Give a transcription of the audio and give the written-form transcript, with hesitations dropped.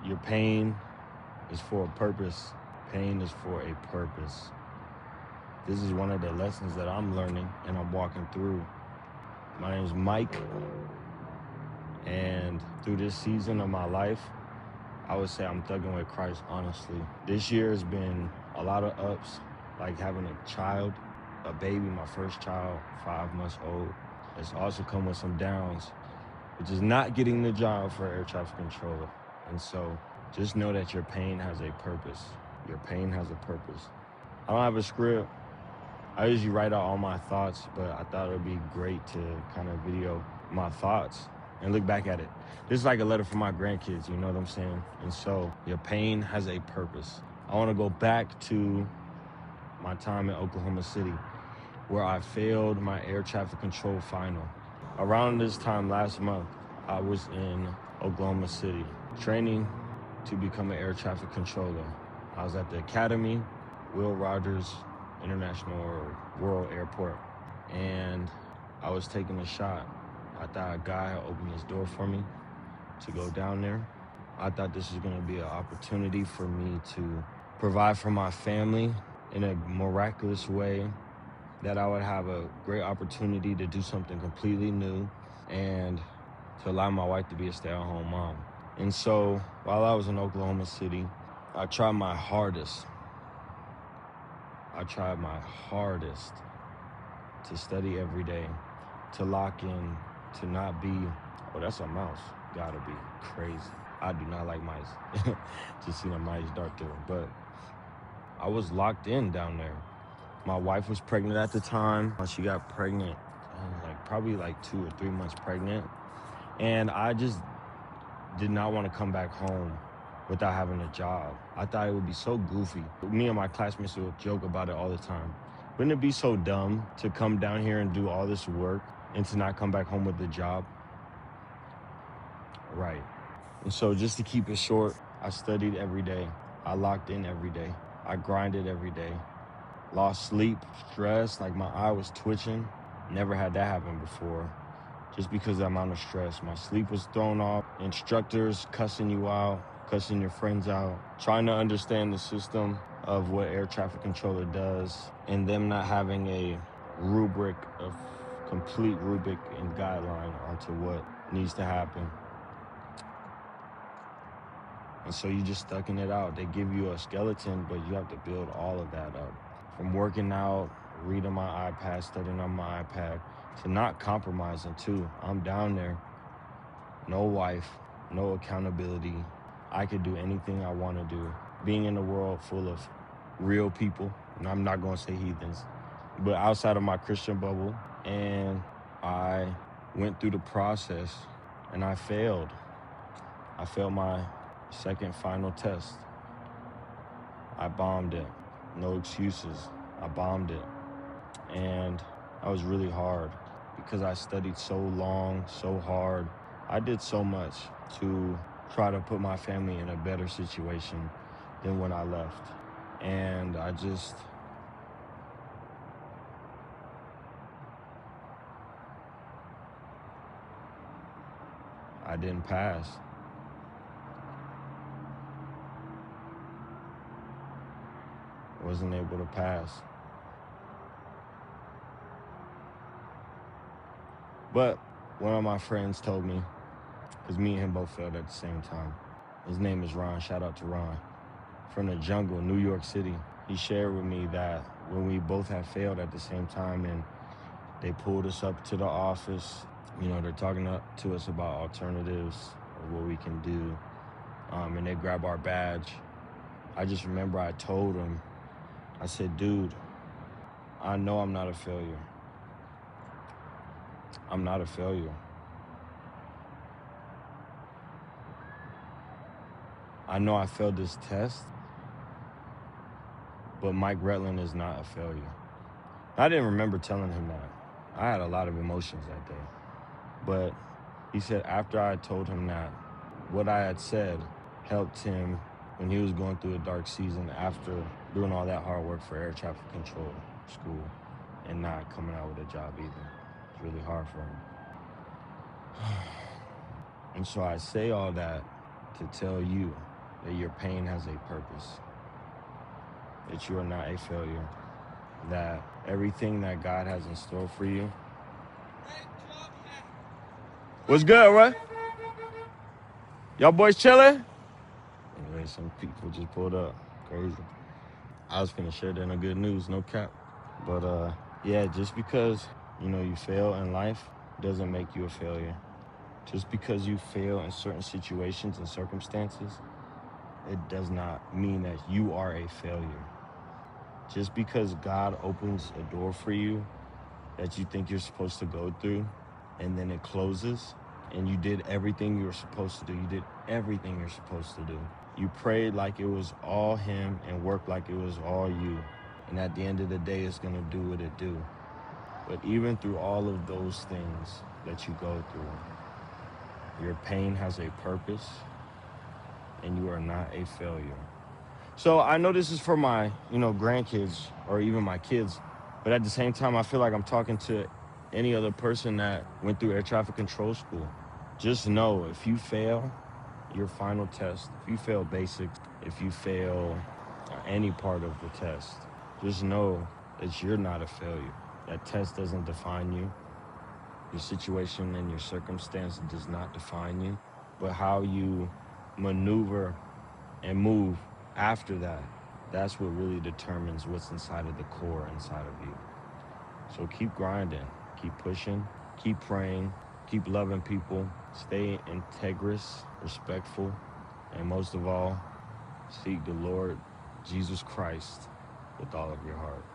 Your pain is for a purpose. Pain is for a purpose. This is one of the lessons that I'm learning and I'm walking through. My name is Mike, and through this season of my life, I would say I'm thugging with Christ, honestly. This year has been a lot of ups, like having a child, a baby, my first child, 5 months old. It's also come with some downs, which is not getting the job for air traffic controller. And so just know that your pain has a purpose. Your pain has a purpose. I don't have a script. I usually write out all my thoughts, but I thought it would be great to kind of video my thoughts and look back at it. This is like a letter from my grandkids, you know what I'm saying? And so your pain has a purpose. I want to go back to my time in Oklahoma City, where I failed my air traffic control final. Around this time last month, I was in Oklahoma City training to become an air traffic controller. I was at the Academy, Will Rogers International or World Airport, and I was taking a shot. I thought a guy had opened his door for me to go down there. I thought this was gonna be an opportunity for me to provide for my family in a miraculous way, that I would have a great opportunity to do something completely new and to allow my wife to be a stay-at-home mom. And so while I was in Oklahoma City, I tried my hardest. I tried my hardest to study every day, to lock in, to not be, oh, that's a mouse. Gotta be crazy. I do not like mice. Just seen a mice dart through. But I was locked in down there. My wife was pregnant at the time. She got pregnant, probably like 2 or 3 months pregnant. And I just did not want to come back home without having a job. I thought it would be so goofy. Me and my classmates would joke about it all the time. Wouldn't it be so dumb to come down here and do all this work and to not come back home with a job? Right. And so just to keep it short, I studied every day. I locked in every day. I grinded every day. Lost sleep, stress, like my eye was twitching. Never had that happen before. Just because of the amount of stress. My sleep was thrown off. Instructors cussing you out, cussing your friends out. Trying to understand the system of what air traffic controller does, and them not having a rubric of complete rubric and guideline onto what needs to happen. And so you just stuck in it out. They give you a skeleton, but you have to build all of that up. From working out, reading my iPad, studying on my iPad, to not compromising too. I'm down there, no wife, no accountability. I could do anything I want to do. Being in a world full of real people, and I'm not gonna say heathens, but outside of my Christian bubble. And I went through the process and I failed. I failed my second final test. I bombed it. No excuses. I bombed it. And that was really hard because I studied so long, so hard. I did so much to try to put my family in a better situation than when I left. And I didn't pass. Wasn't able to pass. But one of my friends told me, because me and him both failed at the same time. His name is Ron. Shout out to Ron. From the jungle, New York City. He shared with me that when we both had failed at the same time and they pulled us up to the office, they're talking to us about alternatives or what we can do, and they grab our badge. I just remember I told him, I said, dude, I know I'm not a failure. I'm not a failure. I know I failed this test, but Mike Retland is not a failure. I didn't remember telling him that. I had a lot of emotions that day. But he said after I told him that, what I had said helped him when he was going through a dark season after doing all that hard work for air traffic control school and not coming out with a job either. It's really hard for him. And so I say all that to tell you that your pain has a purpose, that you are not a failure, that everything that God has in store for you. What's good, right? Y'all boys chilling? Anyway, some people just pulled up. Crazy. I was gonna share that in good news, no cap. But yeah, just because you fail in life doesn't make you a failure. Just because you fail in certain situations and circumstances, it does not mean that you are a failure. Just because God opens a door for you that you think you're supposed to go through, and then it closes, and you did everything you were supposed to do. You did everything you're supposed to do. You prayed like it was all him and worked like it was all you. And at the end of the day, it's gonna do what it do. But even through all of those things that you go through, your pain has a purpose, and you are not a failure. So I know this is for my, grandkids or even my kids, but at the same time, I feel like I'm talking to any other person that went through air traffic control school. Just know if you fail your final test, if you fail basics, if you fail any part of the test, just know that you're not a failure. That test doesn't define you. Your situation and your circumstance does not define you, but how you maneuver and move after that, that's what really determines what's inside of the core inside of you. So keep grinding, keep pushing, keep praying, keep loving people, stay integrous, respectful, and most of all, seek the Lord Jesus Christ with all of your heart.